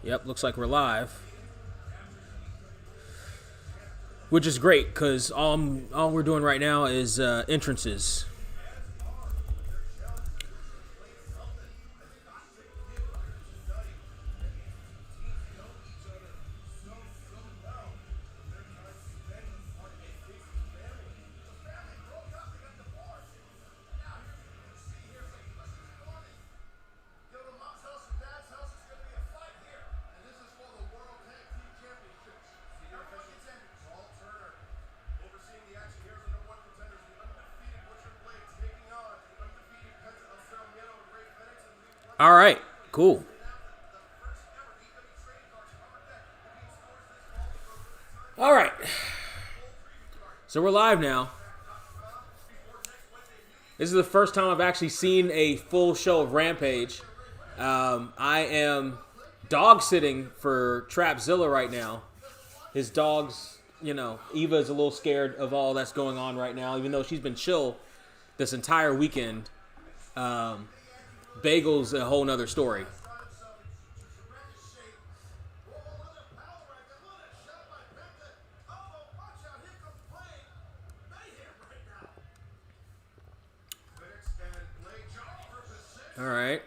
Yep, looks like we're live. Which is great, because all we're doing right now is entrances. All right, cool. All right. So we're live now. This is the first time I've actually seen a full show of Rampage. I am dog sitting for Trapzilla right now. His dog's, Eva is a little scared of all that's going on right now, even though she's been chill this entire weekend. Bagel's a whole nother story. All right.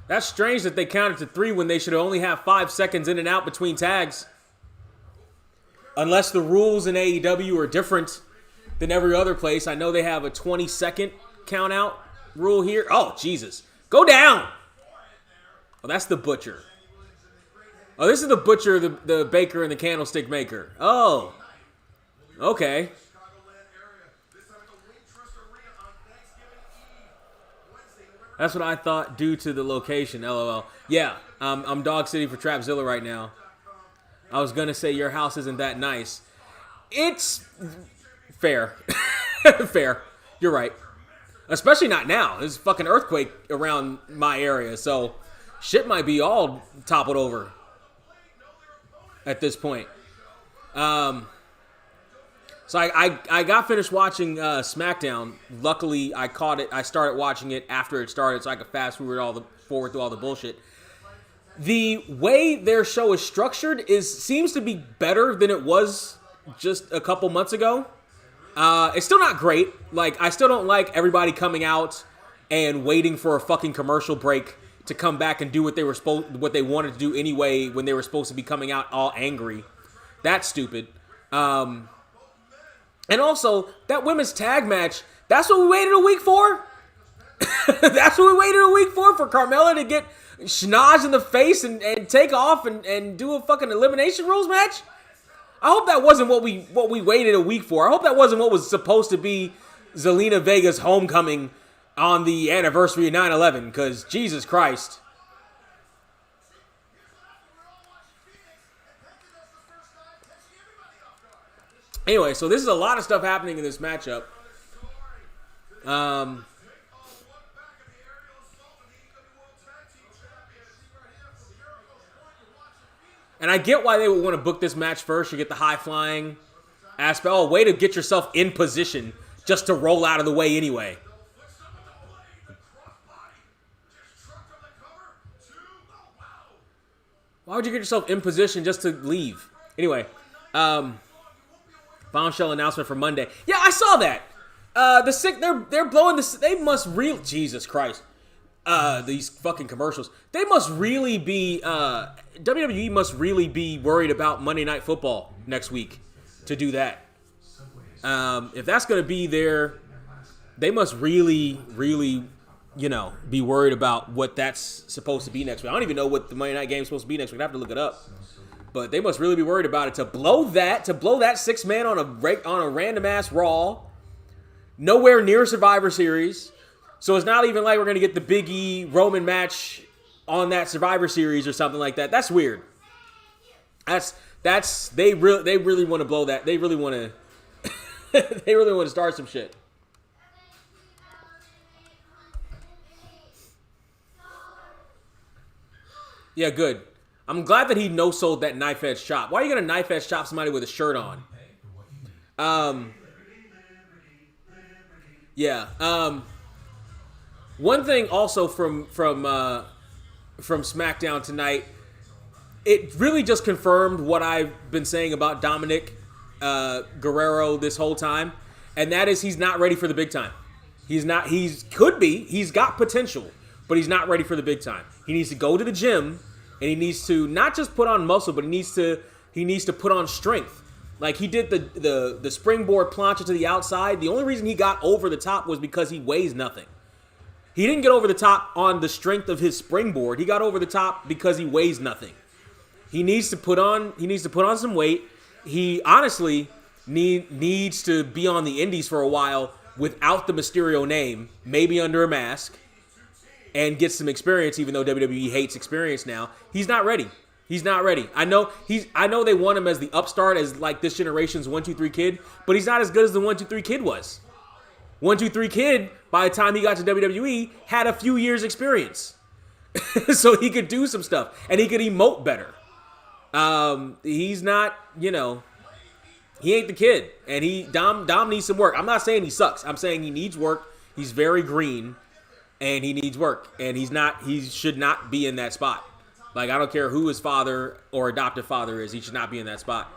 That's strange that they counted to 3 when they should only have 5 seconds in and out between tags. Unless the rules in AEW are different than every other place. I know they have a 20-second count out rule here. Oh, Jesus. Go down. Oh, that's the Butcher. Oh, this is the Butcher, the Baker, and the Candlestick Maker. Oh. Okay. That's what I thought due to the location, LOL. Yeah, I'm dog sitting for Trapzilla right now. I was going to say your house isn't that nice. It's fair. Fair. You're right. Especially not now. There's a fucking earthquake around my area, so shit might be all toppled over at this point. So I got finished watching SmackDown. Luckily, I caught it. I started watching it after it started, so I could fast forward through all the bullshit. The way their show is structured seems to be better than it was just a couple months ago. It's still not great. Like, I still don't like everybody coming out and waiting for a fucking commercial break to come back and do what they wanted to do anyway when they were supposed to be coming out all angry. That's stupid. And also, that women's tag match, that's what we waited a week for? That's what we waited a week for Carmella to get schnoz in the face and take off and do a fucking elimination rules match? I hope that wasn't what we waited a week for. I hope that wasn't what was supposed to be Zelina Vega's homecoming on the anniversary of 9/11, because Jesus Christ. Anyway, so this is a lot of stuff happening in this matchup. And I get why they would want to book this match first. You get the high-flying aspect. Oh, way to get yourself in position just to roll out of the way anyway. Why would you get yourself in position just to leave? Anyway, bombshell announcement for Monday. Yeah, I saw that. They're blowing this. They must really, Jesus Christ. These fucking commercials. They must really be, WWE must really be worried about Monday Night Football next week to do that. If that's going to be there, they must really, really, be worried about what that's supposed to be next week. I don't even know what the Monday Night game is supposed to be next week. I have to look it up. But they must really be worried about it to blow that 6-man on a random ass Raw, nowhere near Survivor Series. So it's not even like we're gonna get the Big E Roman match on that Survivor Series or something like that. That's weird. They really want to blow that. They really want to start some shit. Yeah, good. I'm glad that he no-sold that knife edge chop. Why are you gonna knife edge chop somebody with a shirt on? Yeah. One thing also from SmackDown tonight, it really just confirmed what I've been saying about Dominic Guerrero this whole time, and that is he's not ready for the big time. He's not. Could be. He's got potential, but he's not ready for the big time. He needs to go to the gym, and he needs to not just put on muscle, but he needs to put on strength. Like he did the springboard plancha to the outside. The only reason he got over the top was because he weighs nothing. He didn't get over the top on the strength of his springboard. He got over the top because he weighs nothing. He needs to put on some weight. He honestly needs to be on the indies for a while without the Mysterio name, maybe under a mask, and get some experience, even though WWE hates experience now. He's not ready. He's not ready. I know they want him as the upstart, as like this generation's 1-2-3 Kid, but he's not as good as the 1-2-3 Kid was. 1-2-3 Kid, by the time he got to WWE, had a few years experience. So he could do some stuff, and he could emote better. He's not, he ain't the Kid, and Dom needs some work. I'm not saying he sucks. I'm saying he needs work. He's very green, and he needs work, and he should not be in that spot. Like, I don't care who his father or adoptive father is, he should not be in that spot.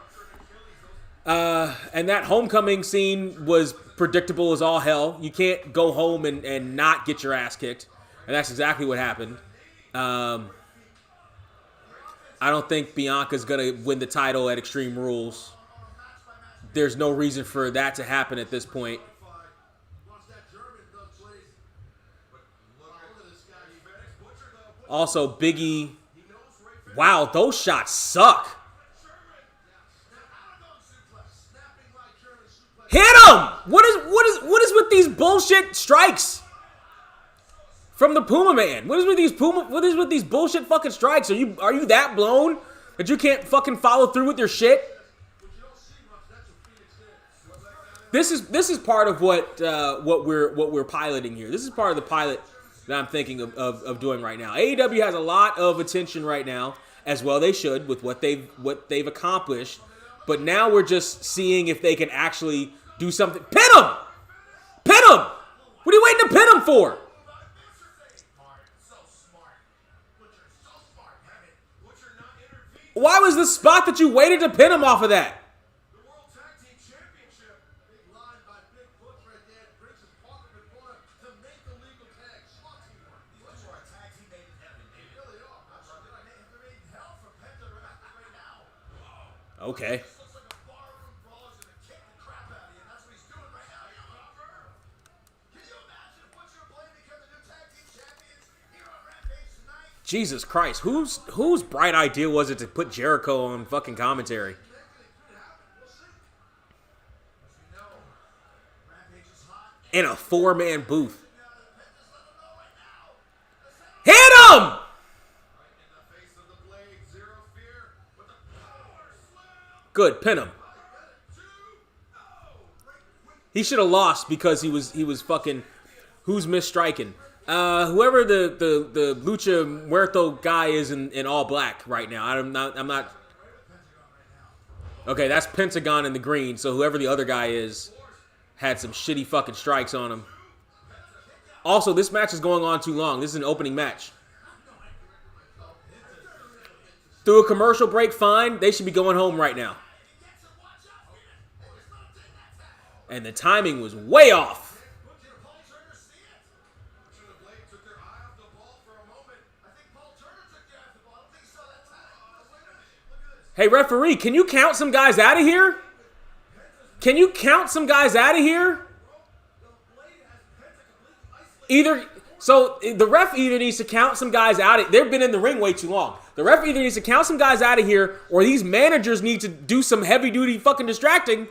And that homecoming scene was predictable as all hell. You can't go home and not get your ass kicked, and that's exactly what happened. I don't think Bianca's going to win the title at Extreme Rules. There's no reason for that to happen at this point. Also, Big E. Wow, those shots suck. Hit him! What is with these bullshit strikes from the Puma Man? What is with these bullshit fucking strikes? Are you that blown that you can't fucking follow through with your shit? This is part of what we're piloting here. This is part of the pilot that I'm thinking of doing right now. AEW has a lot of attention right now, as well they should, with what they've accomplished. But now we're just seeing if they can actually do something. Pin him! Pin him! What are you waiting to pin him for? Why was the spot that you waited to pin him off of that? Okay. Jesus Christ, whose bright idea was it to put Jericho on fucking commentary? In a 4-man booth. Hit him! Good, pin him. He should have lost because he was fucking. Who's misstriking? Whoever the Lucha Muerto guy is in all black right now. I'm not. Okay, that's Pentagon in the green. So whoever the other guy is had some shitty fucking strikes on him. Also, this match is going on too long. This is an opening match. Through a commercial break, fine. They should be going home right now. And the timing was way off. Hey, referee, can you count some guys out of here? Can you count some guys out of here? So the ref either needs to count some guys out. They've been in the ring way too long. The ref either needs to count some guys out of here, or these managers need to do some heavy-duty fucking distracting.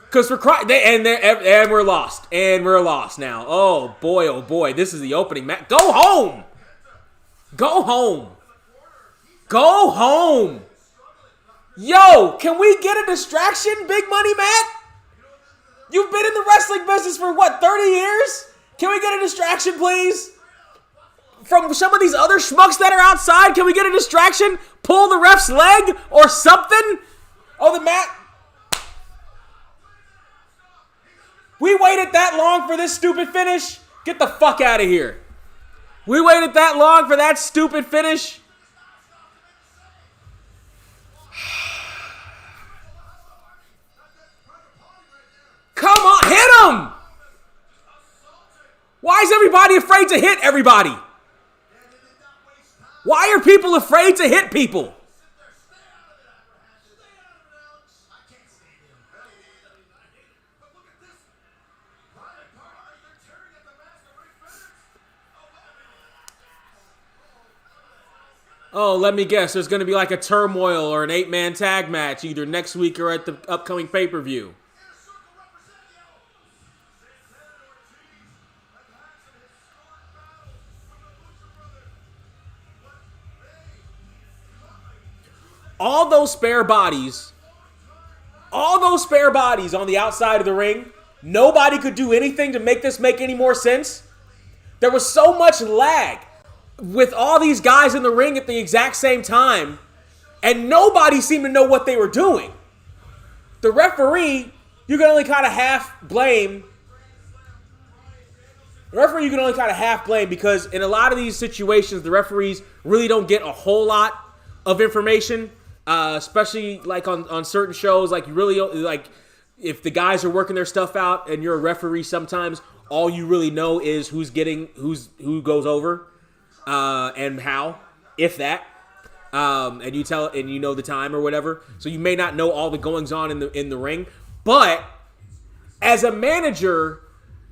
Because and we're lost. And we're lost now. Oh, boy. This is the opening match. Go home. Go home. Go home. Yo, can we get a distraction, Big Money Matt? You've been in the wrestling business for, 30 years? Can we get a distraction, please? From some of these other schmucks that are outside, can we get a distraction? pull the ref's leg or something? Oh, the mat. We waited that long for this stupid finish? Get the fuck out of here. We waited that long for that stupid finish? Come on, hit him! Why is everybody afraid to hit everybody? Why are people afraid to hit people? Oh, let me guess. There's going to be like a turmoil or an 8-man tag match either next week or at the upcoming pay-per-view. All those spare bodies on the outside of the ring, nobody could do anything to make this make any more sense. There was so much lag with all these guys in the ring at the exact same time, and nobody seemed to know what they were doing. The referee, you can only kind of half blame. Because in a lot of these situations, the referees really don't get a whole lot of information. Especially like on certain shows, like you really like if the guys are working their stuff out and you're a referee, sometimes all you really know is who goes over and how, if that, and you know the time or whatever. So you may not know all the goings on in the ring, but as a manager,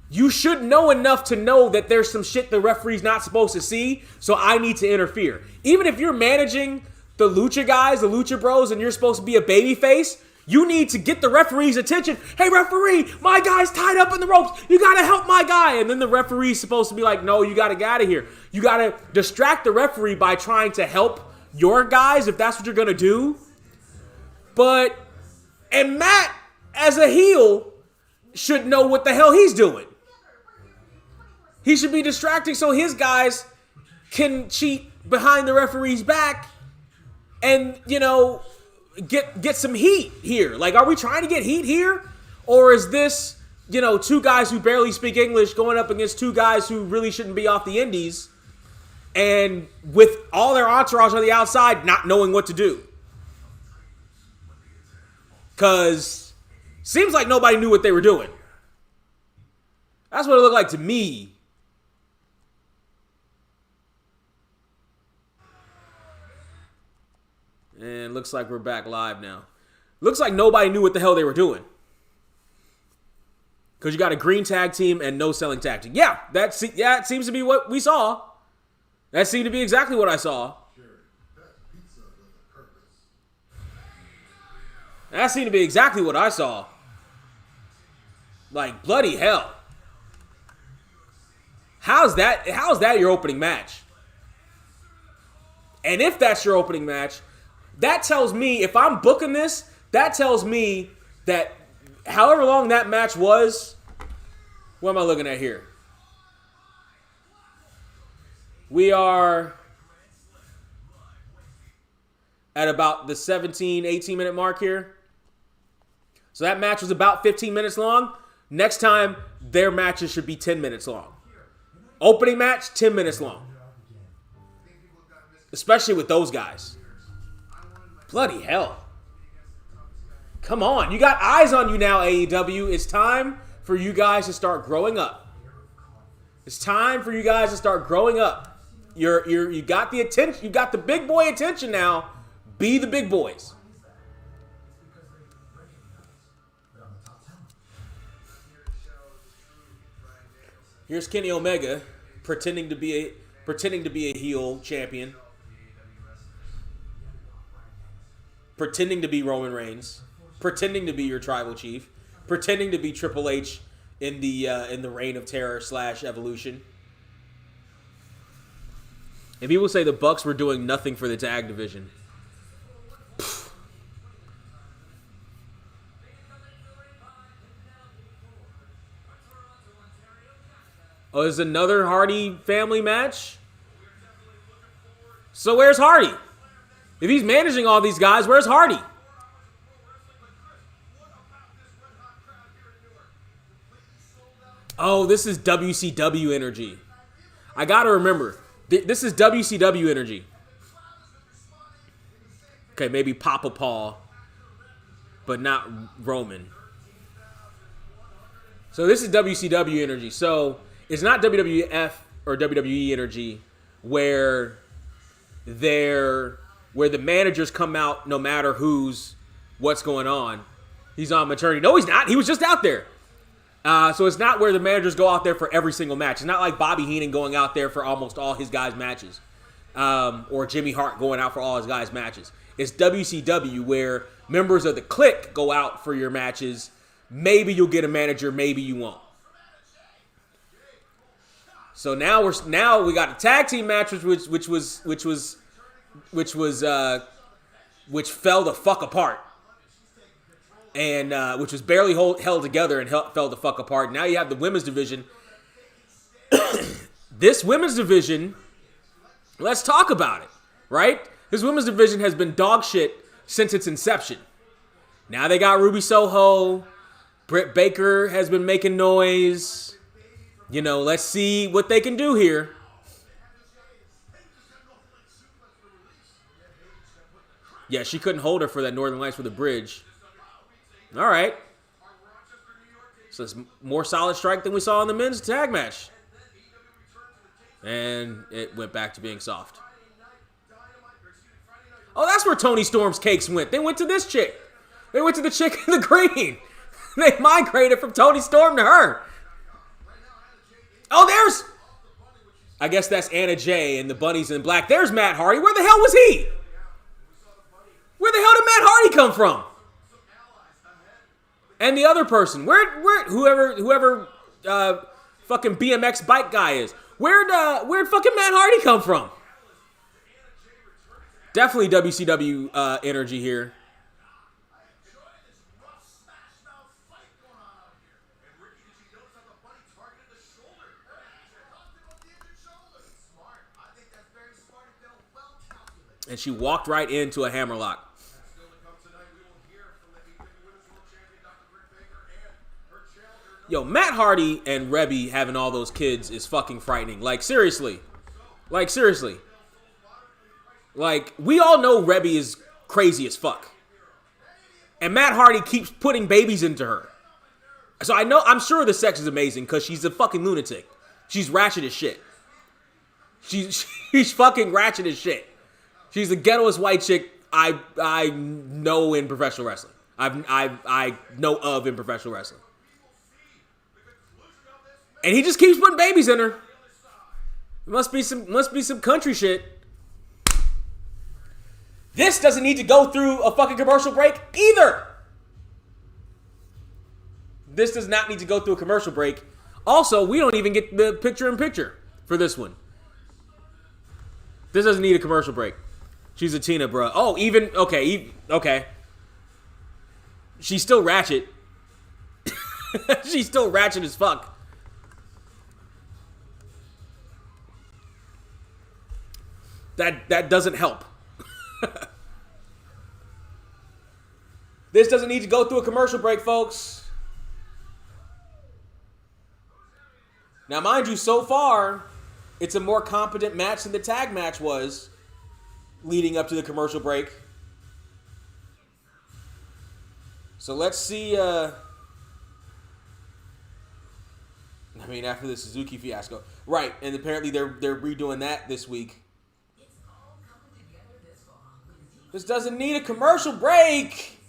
you should know enough to know that there's some shit the referee's not supposed to see. So I need to interfere, even if you're managing the lucha guys, the lucha bros, and you're supposed to be a baby face, you need to get the referee's attention. Hey, referee, my guy's tied up in the ropes. You got to help my guy. And then the referee's supposed to be like, no, you got to get out of here. You got to distract the referee by trying to help your guys if that's what you're going to do. And Matt, as a heel, should know what the hell he's doing. He should be distracting so his guys can cheat behind the referee's back and, get some heat here. Like, are we trying to get heat here? Or is this, two guys who barely speak English going up against two guys who really shouldn't be off the indies and with all their entourage on the outside not knowing what to do? Because seems like nobody knew what they were doing. That's what it looked like to me. And looks like we're back live now. Looks like nobody knew what the hell they were doing. Because you got a green tag team and no selling tag team. Yeah, it seems to be what we saw. That seemed to be exactly what I saw. That seemed to be exactly what I saw. Like, bloody hell. How's that your opening match? And if that's your opening match, that tells me, if I'm booking this, that tells me that however long that match was, what am I looking at here? We are at about the 17, 18-minute mark here. So that match was about 15 minutes long. Next time, their matches should be 10 minutes long. Opening match, 10 minutes long. Especially with those guys. Bloody hell. Come on. You got eyes on you now, AEW. It's time for you guys to start growing up. It's time for you guys to start growing up. You got the attention. You got the big boy attention now. Be the big boys. Here's Kenny Omega pretending to be a heel champion. Pretending to be Roman Reigns, pretending to be your tribal chief, pretending to be Triple H in the Reign of Terror / Evolution. And people say the Bucks were doing nothing for the tag division. Oh, there's another Hardy family match? So where's Hardy? If he's managing all these guys, where's Hardy? Oh, this is WCW energy. I gotta remember. This is WCW energy. Okay, maybe Papa Paul, but not Roman. So this is WCW energy. So it's not WWF or WWE energy where the managers come out no matter what's going on. He's on maternity. No, he's not. He was just out there. So it's not where the managers go out there for every single match. It's not like Bobby Heenan going out there for almost all his guys' matches. Or Jimmy Hart going out for all his guys' matches. It's WCW where members of the clique go out for your matches. Maybe you'll get a manager, maybe you won't. So now we got a tag team match which fell the fuck apart. And which was barely held together and fell the fuck apart. Now you have the women's division. This women's division, let's talk about it, right? This women's division has been dog shit since its inception. Now they got Ruby Soho. Britt Baker has been making noise. You know, let's see what they can do here. Yeah, she couldn't hold her for that Northern Lights for the bridge. All right. So it's more solid strike than we saw in the men's tag match. And it went back to being soft. Oh, that's where Tony Storm's cakes went. They went to this chick. They went to the chick in the green. They migrated from Tony Storm to her. Oh, there's... I guess that's Anna Jay and the bunnies in black. There's Matt Hardy. Where the hell was he? Where the hell did Matt Hardy come from? And the other person, whoever fucking BMX bike guy is, where'd fucking Matt Hardy come from? Definitely WCW energy here. And she walked right into a hammerlock. Yo, Matt Hardy and Rebby having all those kids is fucking frightening. Like, seriously. Like, we all know Rebby is crazy as fuck. And Matt Hardy keeps putting babies into her. So I'm sure the sex is amazing because she's a fucking lunatic. She's ratchet as shit. She's fucking ratchet as shit. She's the ghettoest white chick I know in professional wrestling. I know of in professional wrestling. And he just keeps putting babies in her. Must be some country shit. This doesn't need to go through a fucking commercial break either. This does not need to go through a commercial break. Also, we don't even get the picture-in-picture for this one. This doesn't need a commercial break. She's a Tina, bro. Oh, okay. She's still ratchet. She's still ratchet as fuck. That doesn't help. This doesn't need to go through a commercial break, folks. Now, mind you, so far, it's a more competent match than the tag match was leading up to the commercial break. So let's see. After the Suzuki fiasco. Right, and apparently they're redoing that this week. This doesn't need a commercial break.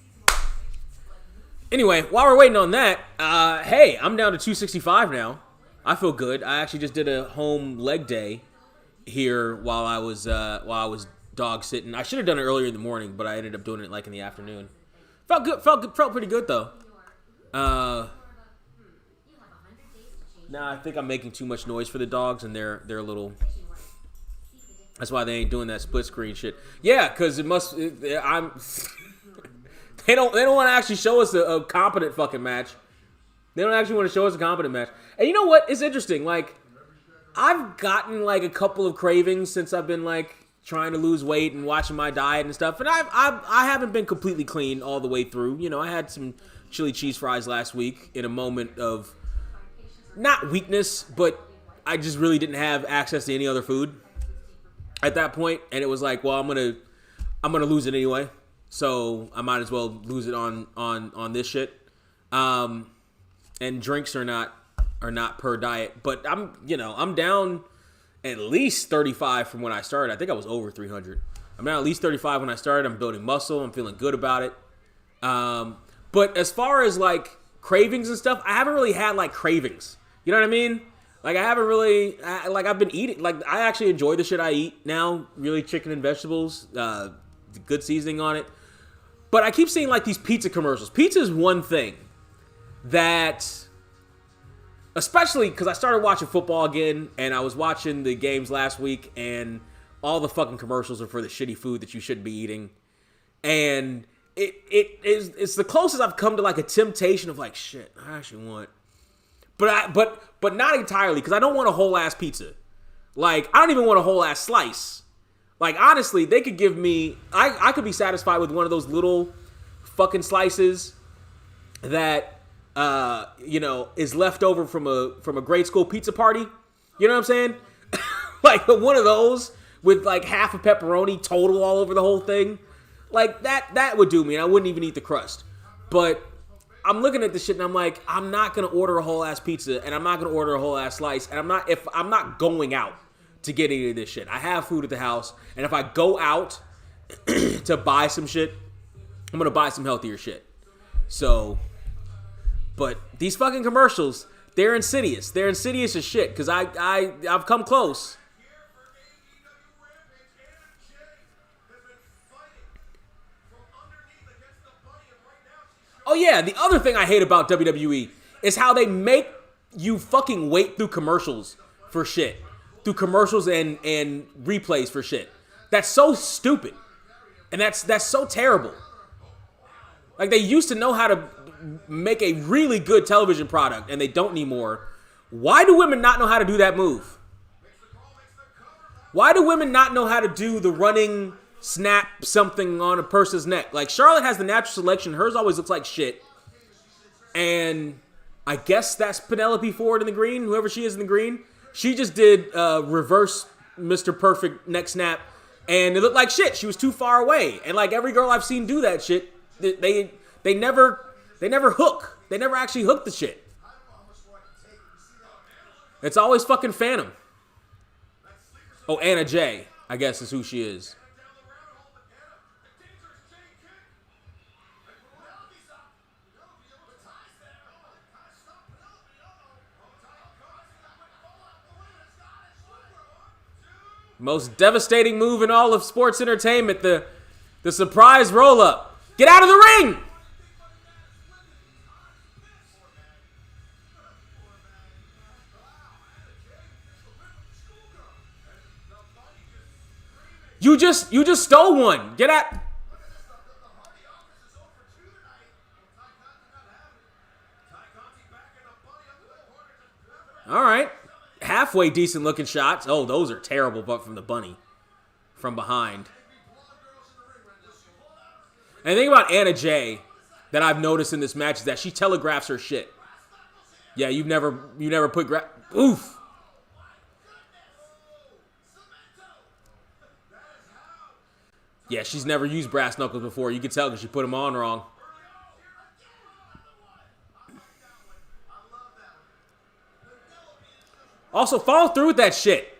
Anyway, while we're waiting on that, hey, I'm down to 265 now. I feel good. I actually just did a home leg day here while I was dog sitting. I should have done it earlier in the morning, but I ended up doing it like in the afternoon. Felt good. Felt pretty good though. Nah, I think I'm making too much noise for the dogs, and they're a little. That's why they ain't doing that split screen shit. Yeah, because it must. They don't want to actually show us a competent fucking match. They don't actually want to show us a competent match. And you know what? It's interesting. Like, I've gotten like a couple of cravings since I've been like trying to lose weight and watching my diet and stuff. And I haven't been completely clean all the way through. You know, I had some chili cheese fries last week in a moment of not weakness, but I just really didn't have access to any other food at that point. And it was like, well, I'm gonna lose it anyway, so I might as well lose it on this shit. And drinks are not per diet, but I'm down at least 35 from when I started. I think I was over 300. I'm down at least 35 when I started. I'm building muscle. I'm feeling good about it. But as far as like cravings and stuff, I haven't really had like cravings. You know what I mean? Like I haven't really I've been eating. Like I actually enjoy the shit I eat now. Really, chicken and vegetables, good seasoning on it. But I keep seeing like these pizza commercials. Pizza is one thing that, especially because I started watching football again, and I was watching the games last week, and all the fucking commercials are for the shitty food that you shouldn't be eating, and it's the closest I've come to like a temptation of like, shit, I actually want, but not entirely, because I don't want a whole ass pizza. Like I don't even want a whole ass slice. Like honestly, they could give me, I could be satisfied with one of those little fucking slices that is left over from a grade school pizza party. You know what I'm saying? Like one of those with like half a pepperoni total all over the whole thing. Like that would do me, and I wouldn't even eat the crust. But I'm looking at this shit and I'm like, I'm not gonna order a whole ass pizza, and I'm not gonna order a whole ass slice, and I'm not going out to get any of this shit. I have food at the house, and if I go out to buy some shit, I'm gonna buy some healthier shit. So, but these fucking commercials, they're insidious. They're insidious as shit, because I've come close. Oh yeah, the other thing I hate about WWE is how they make you fucking wait through commercials for shit. Through commercials and replays for shit. That's so stupid. And that's so terrible. Like they used to know how to make a really good television product, and they don't anymore. Why do women not know how to do that move? Why do women not know how to do the running snap something on a person's neck? Like Charlotte has the natural selection. Hers always looks like shit. And I guess that's Penelope Ford in the green, whoever she is in the green. She just did reverse Mr. Perfect neck snap, and it looked like shit. She was too far away. And like every girl I've seen do that shit, they never hook. They never actually hook the shit. It's always fucking Phantom. Oh, Anna Jay, I guess is who she is. Most devastating move in all of sports entertainment, the surprise roll-up. Get out of the ring! You just stole one. Get out. All right. Halfway decent looking shots. Oh, those are terrible, but from the bunny. From behind. And the thing about Anna Jay that I've noticed in this match is that she telegraphs her shit. Yeah, you never put oof. Yeah, she's never used brass knuckles before. You can tell because she put them on wrong. Also, follow through with that shit.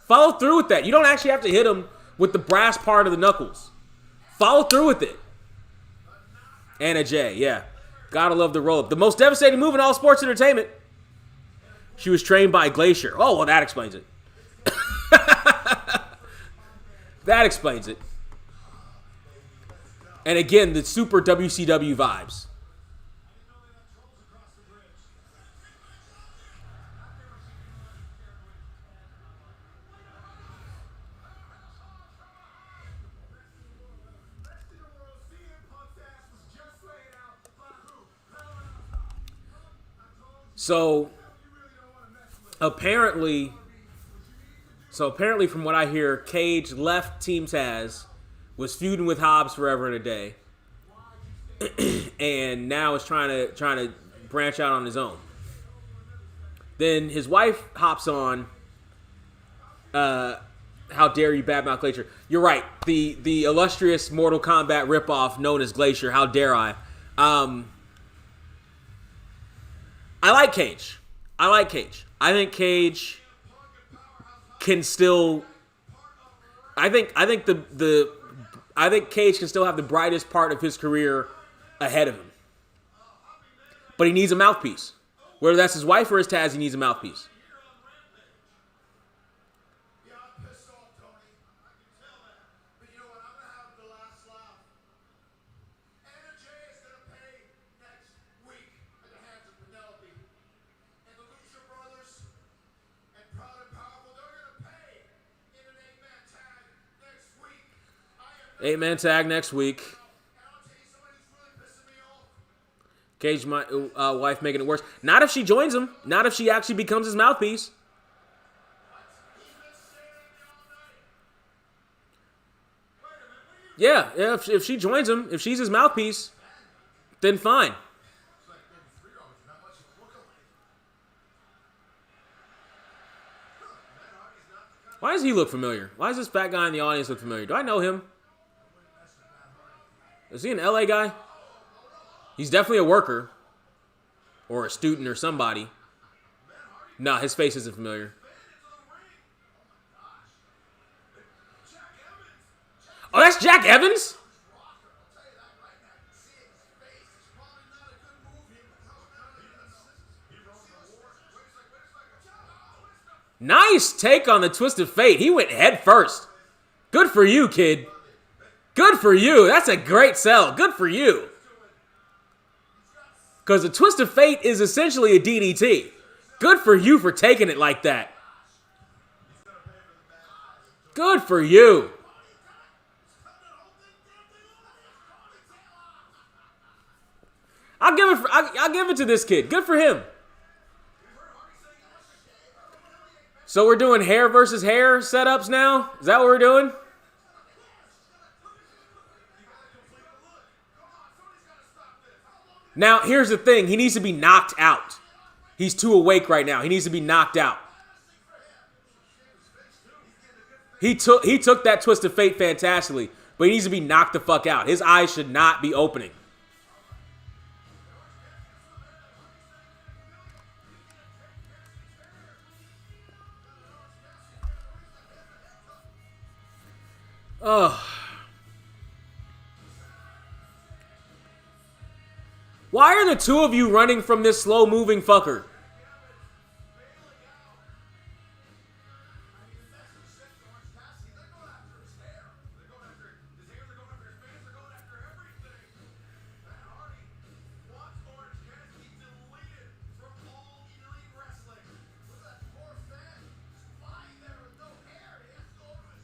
Follow through with that. You don't actually have to hit them with the brass part of the knuckles. Follow through with it. Anna Jay, yeah. Gotta love the roll-up. The most devastating move in all sports entertainment. She was trained by Glacier. Oh, well, that explains it. That explains it. And again, the super WCW vibes. So, apparently, So apparently, from what I hear, Cage left Team Taz, was feuding with Hobbs forever and a day, and now is trying to branch out on his own. Then his wife hops on. How dare you badmouth Glacier? You're right. The illustrious Mortal Kombat ripoff known as Glacier. How dare I? I like Cage. I think Cage can still. I think Cage can still have the brightest part of his career ahead of him. But he needs a mouthpiece. Whether that's his wife or his Taz, he needs a mouthpiece. Eight-man tag next week. Cage, my wife, making it worse. Not if she joins him. Not if she actually becomes his mouthpiece. Yeah, if she joins him, if she's his mouthpiece, then fine. Why does he look familiar? Why does this fat guy in the audience look familiar? Do I know him? Is he an LA guy? He's definitely a worker. Or a student or somebody. Nah, his face isn't familiar. Oh, that's Jack Evans? Nice take on the Twist of Fate. He went head first. Good for you, kid. Good for you. That's a great sell. Good for you. Because the Twist of Fate is essentially a DDT. Good for you for taking it like that. Good for you. I'll give it to this kid. Good for him. So we're doing hair versus hair setups now? Is that what we're doing? Now, here's the thing. He needs to be knocked out. He's too awake right now. He needs to be knocked out. He took that Twist of Fate fantastically, but he needs to be knocked the fuck out. His eyes should not be opening. Ugh. Why are the two of you running from this slow-moving fucker?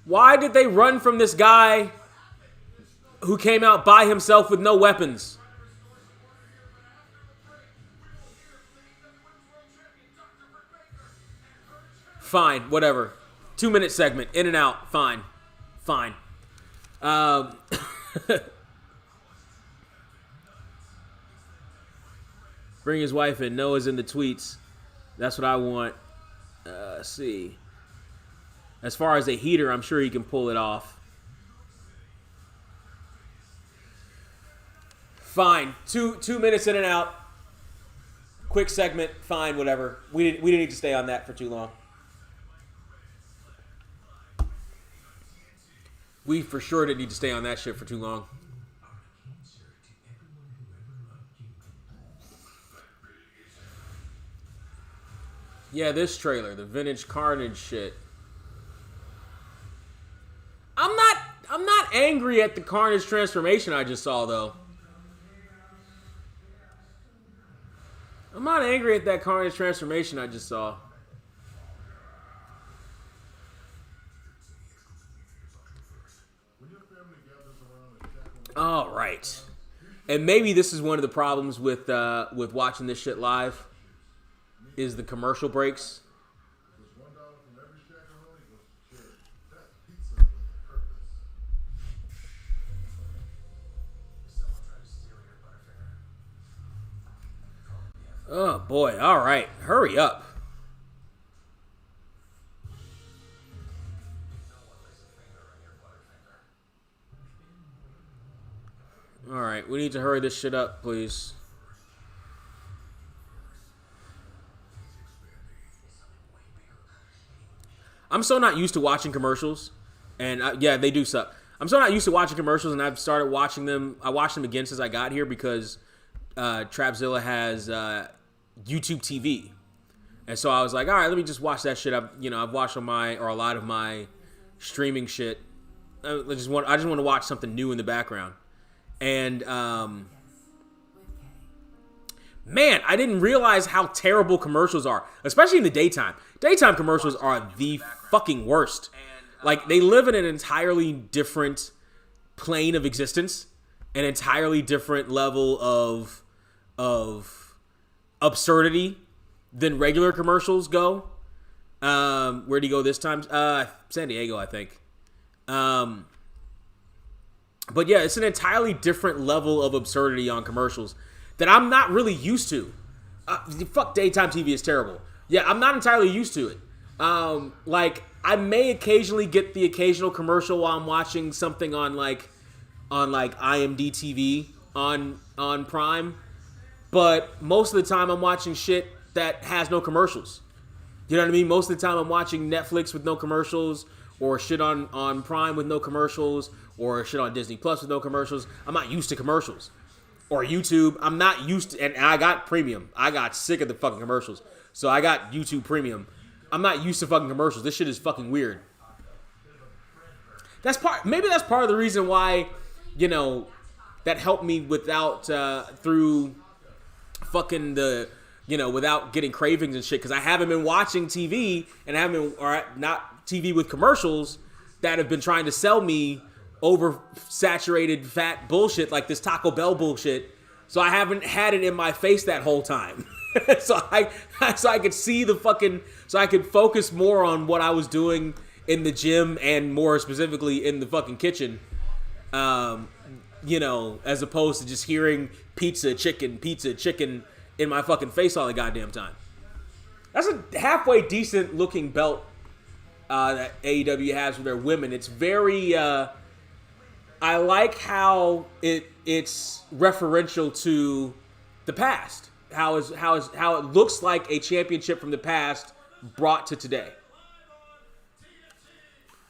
Why did they run from this guy who came out by himself with no weapons? Fine, whatever. 2-minute segment, in and out, fine. Bring his wife in. Noah's in the tweets. That's what I want. Let's see. As far as a heater, I'm sure he can pull it off. Fine. Two minutes in and out. Quick segment. Fine, whatever. We didn't need to stay on that for too long. We for sure didn't need to stay on that shit for too long. Yeah, this trailer, the vintage Carnage shit. I'm not angry at the Carnage transformation I just saw, though. I'm not angry at that Carnage transformation I just saw. All right. And maybe this is one of the problems with watching this shit live is the commercial breaks. Oh boy. All right. Hurry up. All right. We need to hurry this shit up, please. I'm so not used to watching commercials, and yeah, they do suck. I'm so not used to watching commercials, and I've started watching them. I watched them again since I got here because Trapzilla has YouTube TV, and so I was like, all right, let me just watch that shit. I've watched a lot of my streaming shit. I just want to watch something new in the background, and man, I didn't realize how terrible commercials are, especially in the daytime. Daytime commercials are the fucking worst. Like, they live in an entirely different plane of existence, an entirely different level of absurdity than regular commercials go. Where'd he go this time? San Diego, I think. But yeah, it's an entirely different level of absurdity on commercials that I'm not really used to. Fuck, daytime TV is terrible. Yeah, I'm not entirely used to it. Like, I may occasionally get the occasional commercial while I'm watching something on IMD TV on Prime, but most of the time I'm watching shit that has no commercials. You know what I mean? Most of the time I'm watching Netflix with no commercials, or shit on Prime with no commercials, or shit on Disney Plus with no commercials. I'm not used to commercials. Or YouTube. I'm not used to, and I got premium. I got sick of the fucking commercials. So I got YouTube premium. I'm not used to fucking commercials. This shit is fucking weird. Maybe that's part of the reason why, that helped me through fucking without getting cravings and shit. Because I haven't been watching TV not TV with commercials that have been trying to sell me oversaturated fat bullshit like this Taco Bell bullshit. So I haven't had it in my face that whole time. so I could see so I could focus more on what I was doing in the gym and more specifically in the fucking kitchen. As opposed to just hearing pizza, chicken in my fucking face all the goddamn time. That's a halfway decent looking belt that AEW has for their women. It's very I like how it's referential to the past. How it looks like a championship from the past brought to today.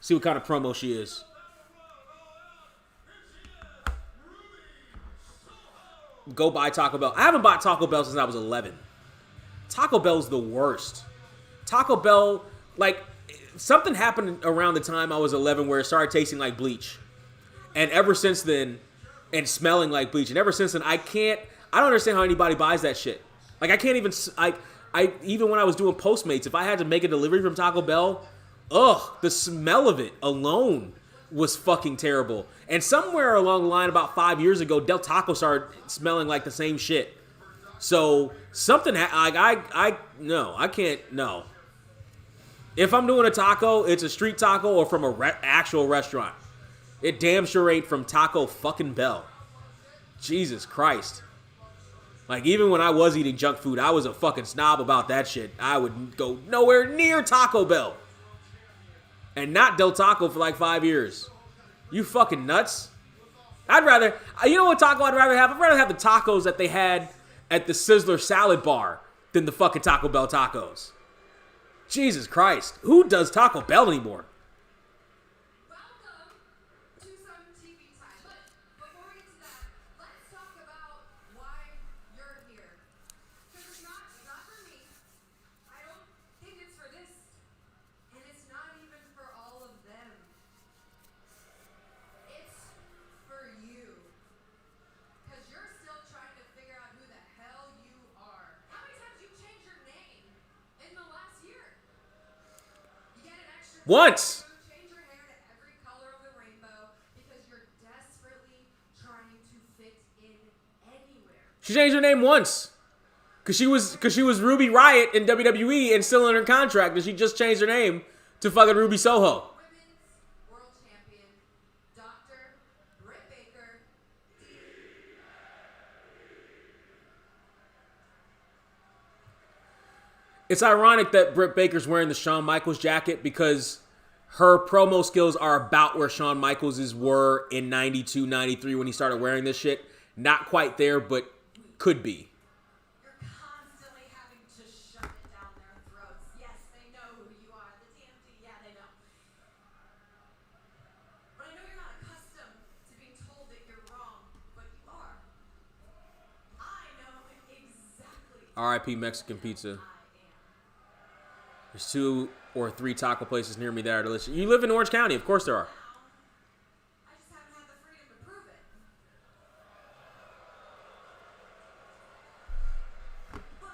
See what kind of promo she is. Go buy Taco Bell. I haven't bought Taco Bell since I was 11. Taco Bell's the worst. Taco Bell, like, something happened around the time I was 11 where it started tasting like bleach. And ever since then, and smelling like bleach. And ever since then, I don't understand how anybody buys that shit. Like, I can't even, even when I was doing Postmates, if I had to make a delivery from Taco Bell, the smell of it alone was fucking terrible. And somewhere along the line, about 5 years ago, Del Taco started smelling like the same shit. So, something, I can't, no. If I'm doing a taco, it's a street taco or from a actual restaurant. It damn sure ain't from Taco fucking Bell. Jesus Christ. Like, even when I was eating junk food, I was a fucking snob about that shit. I would go nowhere near Taco Bell. And not Del Taco for like 5 years. You fucking nuts. You know what taco I'd rather have? I'd rather have the tacos that they had at the Sizzler salad bar than the fucking Taco Bell tacos. Jesus Christ. Who does Taco Bell anymore? Once. Change your hair to every color of the rainbow because you're desperately trying to fit in anywhere. She changed her name once. Cause she was Ruby Riott in WWE and still in her contract, and she just changed her name to fucking Ruby Soho. Women's World Champion, Dr. Britt Baker. It's ironic that Britt Baker's wearing the Shawn Michaels jacket because her promo skills are about where Shawn Michaels' were in 92, 93 when he started wearing this shit. Not quite there, but could be. You're constantly having to shove it down their throats. Yes, they know who you are. The TMT, yeah, they know. But I know you're not accustomed to being told that you're wrong, but you are. I know exactly. R.I.P. Mexican Pizza. There's 2 or 3 taco places near me that are delicious. You live in Orange County, of course there are. I just haven't had the freedom to prove it. But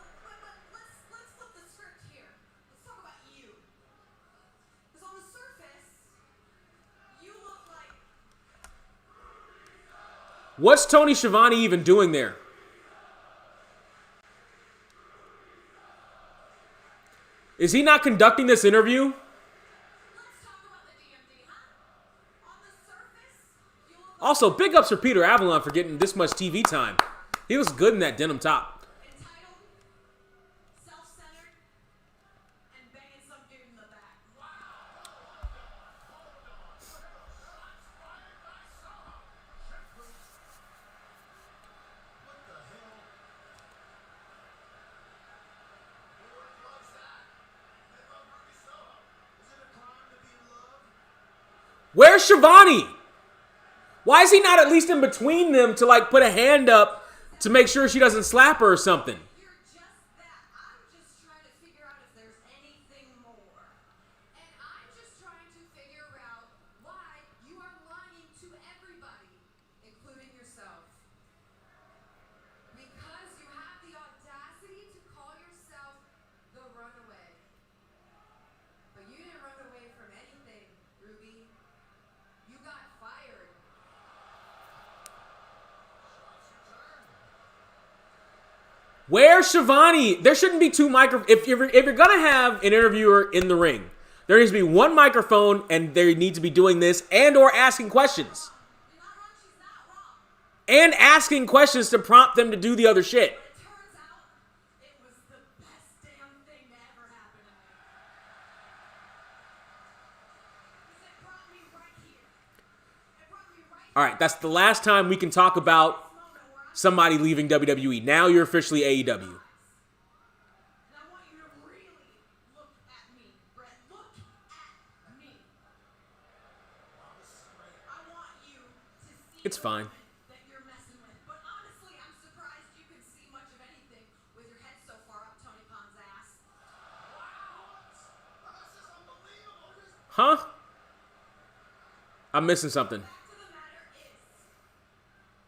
let's flip the script here. Let's talk about you. Because on the surface, you look like What's Tony Schiavone even doing there? Is he not conducting this interview? let's talk about the DMD, huh? On the surface, you look like Also, big ups for Peter Avalon for getting this much TV time. He was good in that denim top. entitled, self-centered, and banging some dude in the back. Where's Schiavone? Why is he not at least in between them to like put a hand up to make sure she doesn't slap her or something? You're just that. I'm just trying to figure out if there's anything more. And I'm just trying to figure out why you are lying to everybody, including yourself. Because you have the audacity to call yourself the runaway. But you didn't run away from anything, Ruby. You got fired. Where's Schiavone? There shouldn't be 2 microphones. If you're gonna have an interviewer in the ring, there needs to be 1 microphone, and they need to be doing this and/or asking questions, You're not wrong, she's not wrong. and asking questions to prompt them to do the other shit. It turns out it was the best damn thing to ever happen to me. 'Cause it brought me right here. It brought me right All right, that's the last time we can talk about to this moment where somebody leaving WWE. Now you're officially AEW. and I want you to really look at me, Brett. Look at me. I want you to see It's the fine. woman that you're messing with. But honestly, I'm surprised you can see much of anything with your head so far up Tony Khan's ass. Huh? I'm missing something. Fact of the matter is,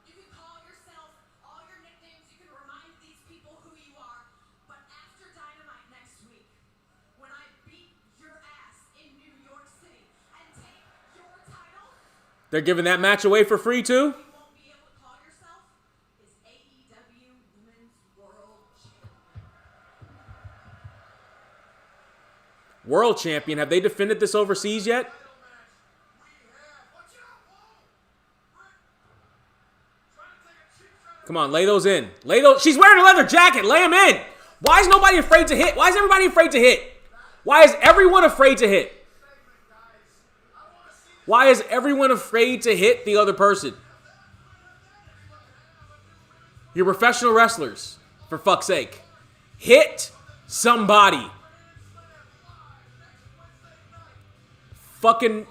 you can call yourself all your nicknames, you can remind these people who you are, but after Dynamite next week, when I beat your ass in New York City and take your title, They're giving that match away for free too? you won't be able to call yourself is AEW Women's World Champion. World champion. Have they defended this overseas yet? Come on, lay those in. Lay those. She's wearing a leather jacket. Lay them in. Why is nobody afraid to hit? Why is everybody afraid to hit? Why is everyone afraid to hit? Why is everyone afraid to hit the other person? You're professional wrestlers, for fuck's sake. Hit somebody. Fucking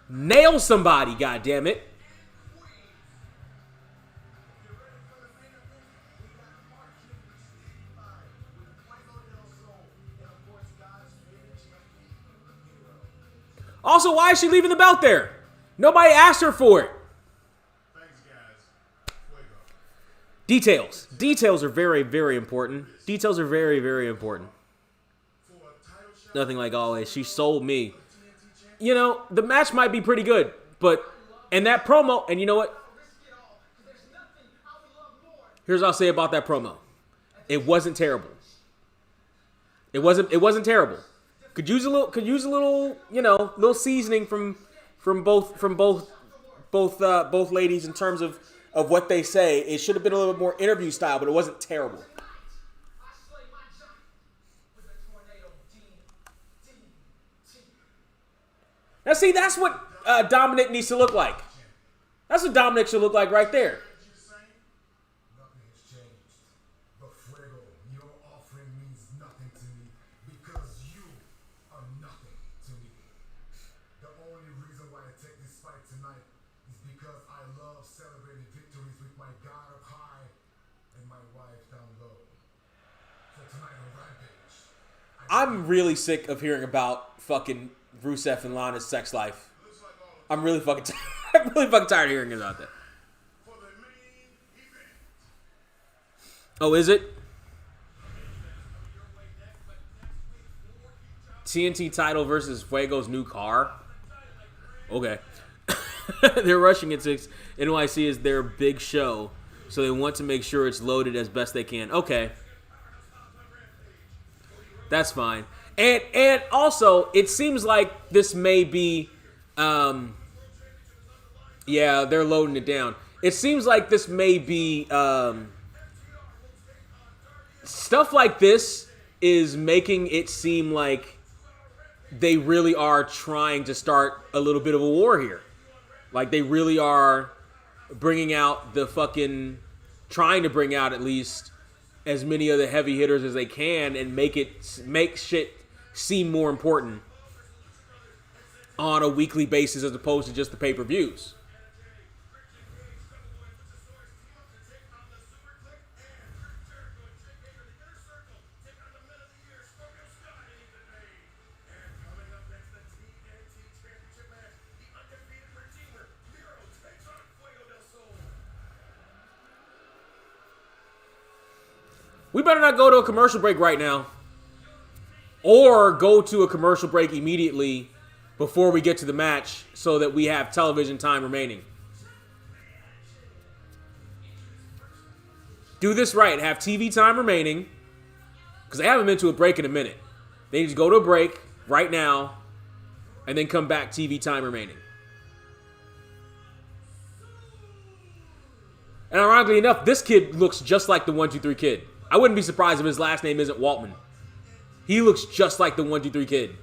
nail somebody, goddammit. Also, why is she leaving the belt there? Nobody asked her for it. Thanks, guys. Fuego. Details. Details are very, very important. Details are very, very important. For a title shot, Nothing like always. She sold me. You know, the match might be pretty good, but and that promo, and you know what? Here's what I'll say about that promo. It wasn't terrible. It wasn't terrible. Could use a little, you know, little seasoning from both ladies in terms of what they say. It should have been a little bit more interview style, but it wasn't terrible. Now, see, that's what Dominic needs to look like. That's what Dominic should look like right there. Nothing has changed. But Fuego, your offering means nothing to me because you are nothing to me. The only reason why I take this fight tonight is because I love celebrating victories with my God up high and my wife down low. So tonight on Rampage, I'm really sick of hearing about fucking Rusev and Lana's sex life. I'm really fucking I'm really fucking tired of hearing about that. for the main event. Oh, is it? TNT title versus Fuego's new car? Okay. They're rushing it to NYC is their big show, so they want to make sure it's loaded as best they can. Okay. That's fine. And also, it seems like this may be yeah, they're loading it down. It seems like this may be stuff like this is making it seem like they really are trying to start a little bit of a war here. Like they really are bringing out the fucking trying to bring out at least as many of the heavy hitters as they can and make shit seem more important on a weekly basis as opposed to just the pay-per-views. We better not go to a commercial break right now. Or go to a commercial break immediately before we get to the match so that we have television time remaining. Do this right. Have TV time remaining. Because they haven't been to a break in a minute. They need to go to a break right now and then come back TV time remaining. And ironically enough, this kid looks just like the 1-2-3 kid. I wouldn't be surprised if his last name isn't Waltman. He looks just like the 1-2-3 kid.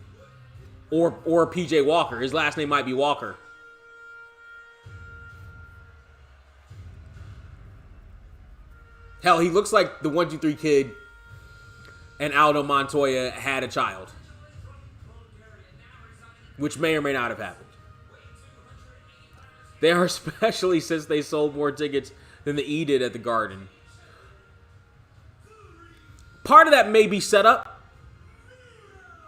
Or PJ Walker. His last name might be Walker. Hell, he looks like the 1-2-3 kid and Aldo Montoya had a child. Which may or may not have happened. They are especially since they sold more tickets than the E did at the Garden. Part of that may be set up.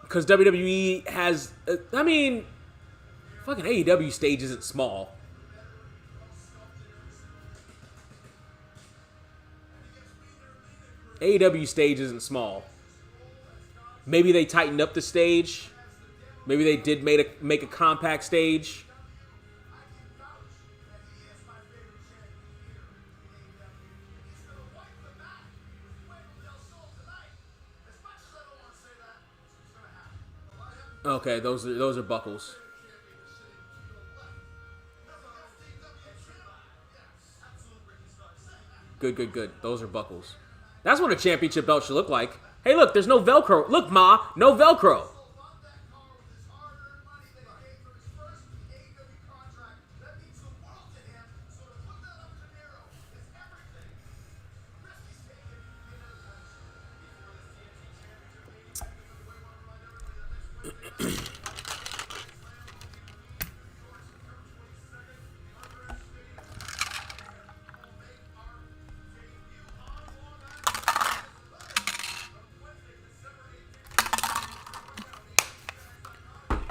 Because WWE has... I mean... Fucking AEW stage isn't small. AEW stage isn't small. Maybe they tightened up the stage. Maybe they did make a compact stage. Okay, those are buckles. Good. Those are buckles. That's what a championship belt should look like. Hey, look, there's no Velcro. Look, Ma, no Velcro.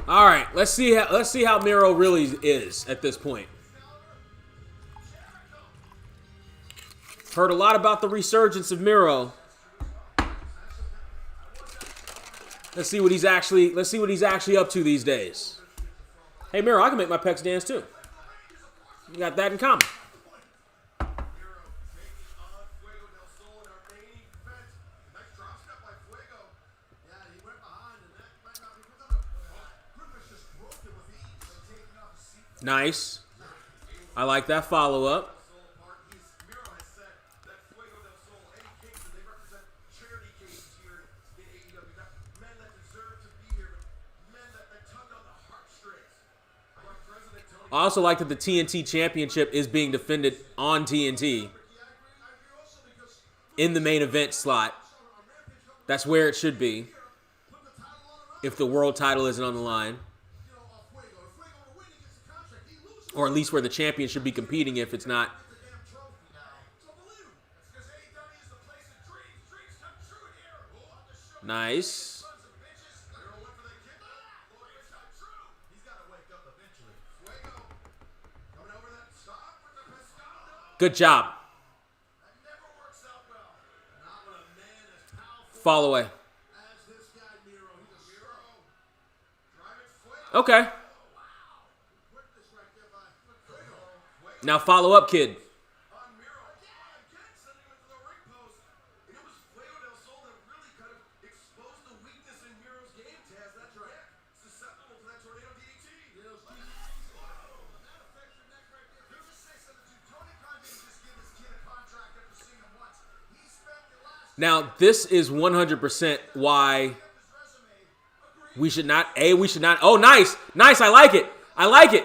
All right, let's see how Miro really is at this point. Heard a lot about the resurgence of Miro. Let's see what he's actually up to these days. Hey Miro, I can make my pecs dance too. You got that in common. Nice. I like that follow-up. I also like that the TNT Championship is being defended on TNT in the main event slot. That's where it should be if the world title isn't on the line. Or at least where the champion should be competing if it's not. Nice. Good job. Fall away. Okay. Now follow up, kid. Now, this is 100% why we should not. Oh, nice. Nice. I like it. I like it.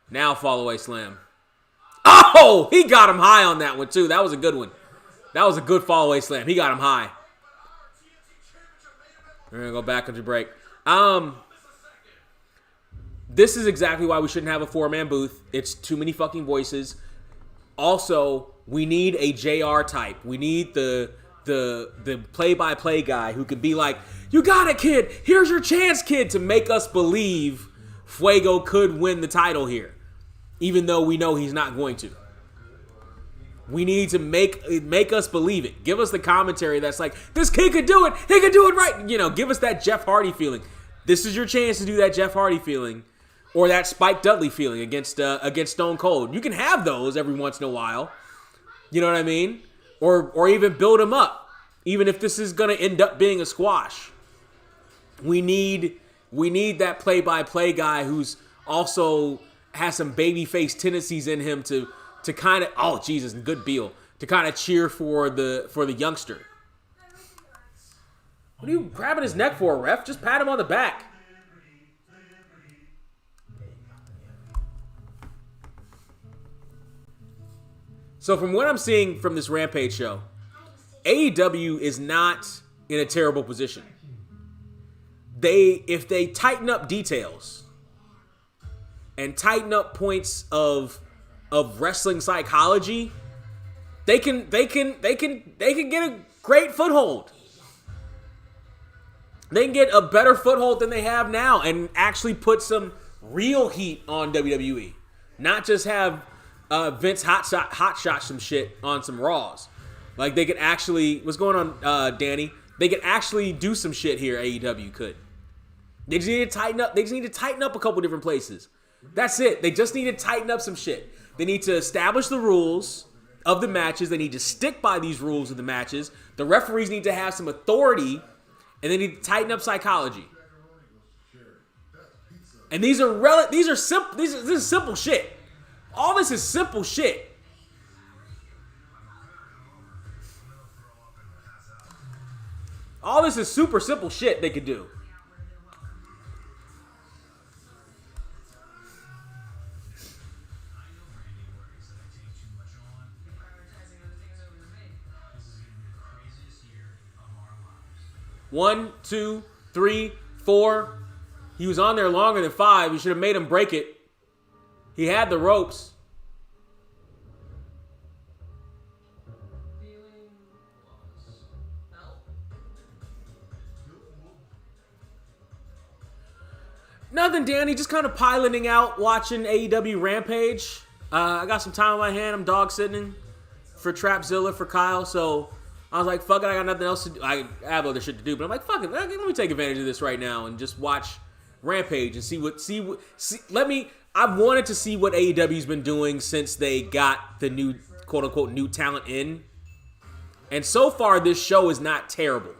Now, fall away slam. Oh, he got him high on that one, too. That was a good one. That was a good fall away slam. He got him high. We're going to go back into break. This is exactly why we shouldn't have a 4-man booth. It's too many fucking voices. Also, we need a JR type. We need the play-by-play guy who could be like, you got it, kid. Here's your chance, kid, to make us believe Fuego could win the title here, even though we know he's not going to. We need to make us believe it. Give us the commentary that's like, this kid could do it. He could do it right. You know, give us that Jeff Hardy feeling. This is your chance to do that Jeff Hardy feeling. Or that Spike Dudley feeling against Stone Cold. You can have those every once in a while. You know what I mean? Or even build them up. Even if this is going to end up being a squash. We need that play-by-play guy who's also has some babyface tendencies in him to kind of, oh Jesus, good Beal, to kind of cheer for the youngster. What are you grabbing his neck for, ref? Just pat him on the back. So from what I'm seeing from this Rampage show, AEW is not in a terrible position. If they tighten up details and tighten up points of wrestling psychology, they can get a great foothold. They can get a better foothold than they have now and actually put some real heat on WWE. Not just have Vince hot shot some shit on some Raws. Like they could actually, what's going on, Danny? They could actually do some shit here. AEW could. They just need to tighten up. They just need to tighten up a couple different places. That's it. They just need to tighten up some shit. They need to establish the rules of the matches. They need to stick by these rules of the matches. The referees need to have some authority, and they need to tighten up psychology. And these are simple. This is simple shit. All this is simple shit. All this is super simple shit they could do. One, two, three, four. He was on there longer than 5. You should have made him break it. He had the ropes. Nothing, Danny. Just kind of piloting out, watching AEW Rampage. I got some time on my hand. I'm dog sitting for Trapzilla for Kyle, so I was like, fuck it, I got nothing else to do. I have other shit to do, but I'm like, fuck it, let me take advantage of this right now and just watch Rampage and I wanted to see what AEW's been doing since they got the new, quote unquote, new talent in. And so far, this show is not terrible.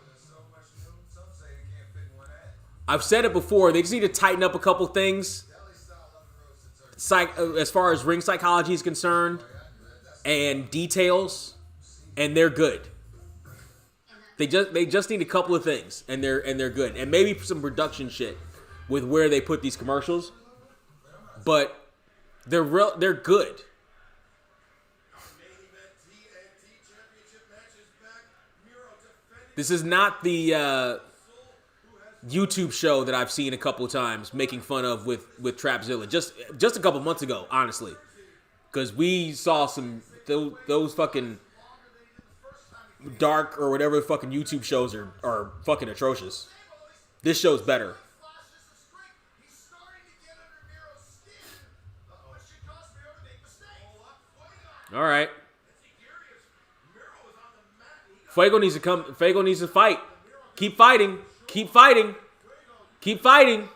I've said it before, they just need to tighten up a couple things. As far as ring psychology is concerned and details, and they're good. They just need a couple of things, and they're good, and maybe some production shit with where they put these commercials. But they're good. This is not the YouTube show that I've seen a couple of times making fun of with Trapzilla. Just a couple months ago, honestly, because we saw some those fucking dark or whatever fucking YouTube shows are fucking atrocious. This show's better. All right. Fuego needs to come. Fuego needs to fight. Keep fighting. Keep fighting. Keep fighting.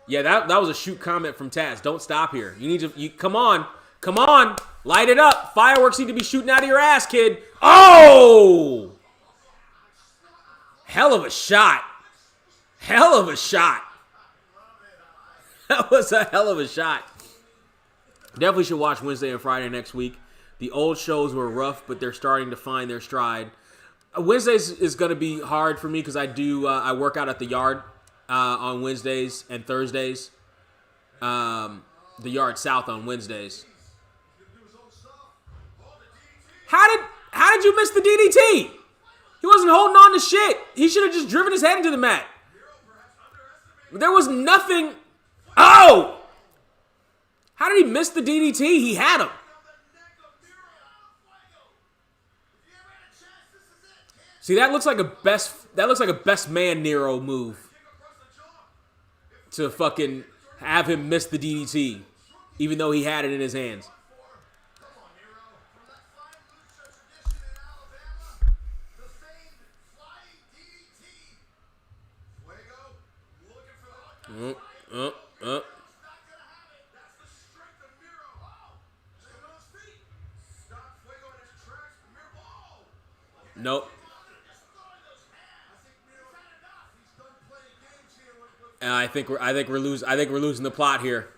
Yeah, that was a shoot comment from Taz. Don't stop here. You need to. Come on. Come on. Light it up. Fireworks need to be shooting out of your ass, kid. Oh! Hell of a shot. Hell of a shot. That was a hell of a shot. Definitely should watch Wednesday and Friday next week. The old shows were rough, but they're starting to find their stride. Wednesdays is going to be hard for me because I work out at the yard on Wednesdays and Thursdays. The yard south on Wednesdays. How did you miss the DDT? He wasn't holding on to shit. He should have just driven his head into the mat. There was nothing. Oh! How did he miss the DDT? He had him. See, that looks like a best man Nero move. To fucking have him miss the DDT, even though he had it in his hands. Nope. I think we're losing the plot here.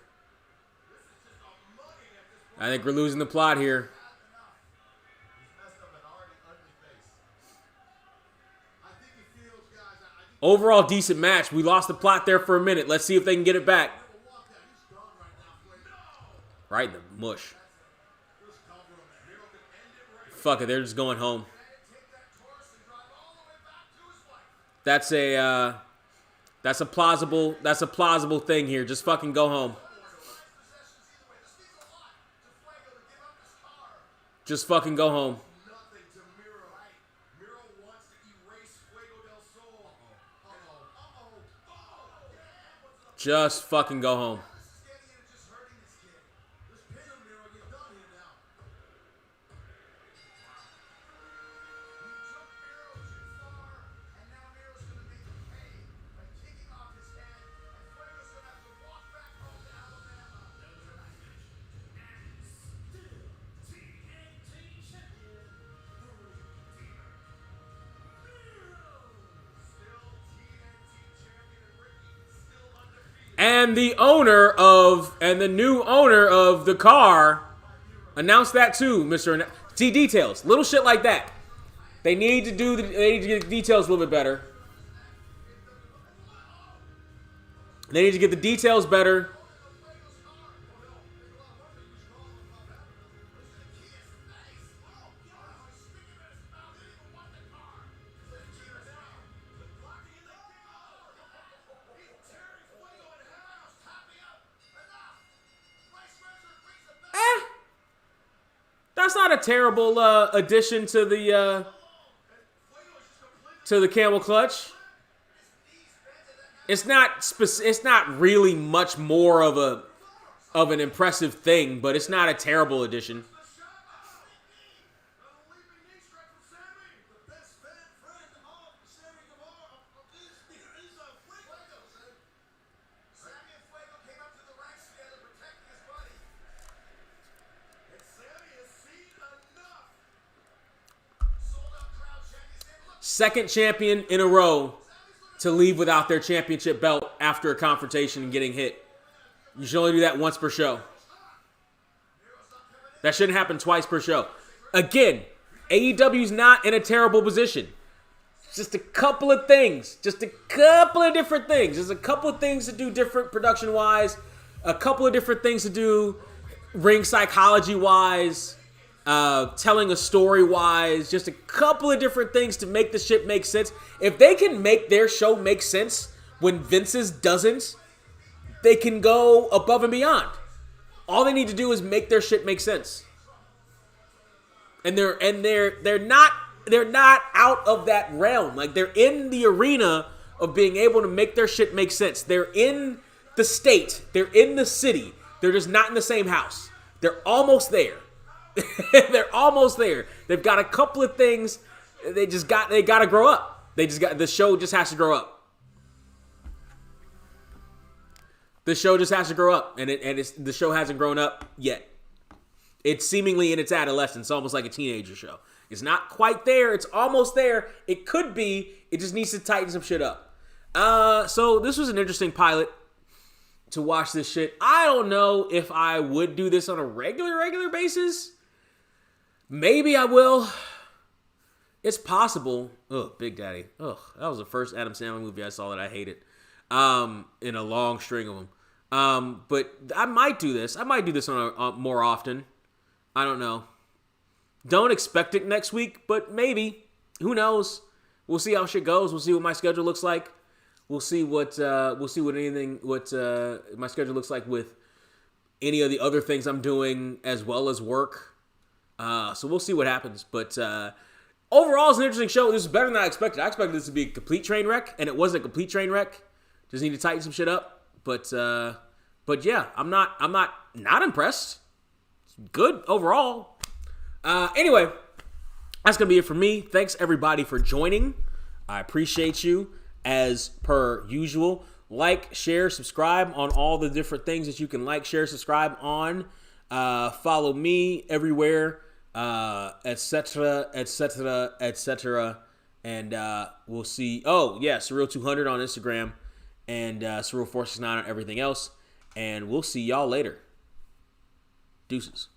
I think we're losing the plot here. Overall decent match. We lost the plot there for a minute. Let's see if they can get it back. Right in the mush. Fuck it, they're just going home. That's a plausible thing here. Just fucking go home. Just fucking go home. Just fucking go home. And the new owner of the car announced that too, Mr. See, details, little shit like that. They need to get the details a little bit better. They need to get the details better. That's not a terrible addition to the camel clutch. It's not really much more of an impressive thing, but it's not a terrible addition. Second champion in a row to leave without their championship belt after a confrontation and getting hit. You should only do that once per show. That shouldn't happen twice per show. Again, AEW's not in a terrible position. Just a couple of things. Just a couple of different things. There's a couple of things to do different production-wise. A couple of different things to do ring psychology-wise. Telling a story-wise. Just a couple of different things to make the shit make sense. If they can make their show make sense when Vince's doesn't, they can go above and beyond. All they need to do is make their shit make sense. And they're not out of that realm. Like, they're in the arena of being able to make their shit make sense. They're in the state. They're in the city. They're just not in the same house. They're almost there. They're almost there. They've got a couple of things. They got to grow up. The show just has to grow up. The show just has to grow up, and the show hasn't grown up yet. It's seemingly in its adolescence, almost like a teenager show. It's not quite there. It's almost there. It could be. It just needs to tighten some shit up. So this was an interesting pilot to watch this shit. I don't know if I would do this on a regular basis. Maybe I will. It's possible. Ugh, Big Daddy. Ugh, that was the first Adam Sandler movie I saw that I hated. In a long string of them. But I might do this. I might do this on a more often. I don't know. Don't expect it next week, but maybe. Who knows? We'll see how shit goes. We'll see what my schedule looks like. We'll see what my schedule looks like with any of the other things I'm doing as well as work. So we'll see what happens. But overall, it's an interesting show. This is better than I expected. I expected this to be a complete train wreck, and it wasn't a complete train wreck. Just need to tighten some shit up. But yeah, I'm not impressed. It's good overall. Anyway, that's gonna be it for me. Thanks everybody for joining. I appreciate you as per usual. Like, share, subscribe on all the different things that you can like, share, subscribe on. Follow me everywhere, etc. And we'll see. Oh yeah, Surreal200 on Instagram. And Surreal469 on everything else. And we'll see y'all later. Deuces.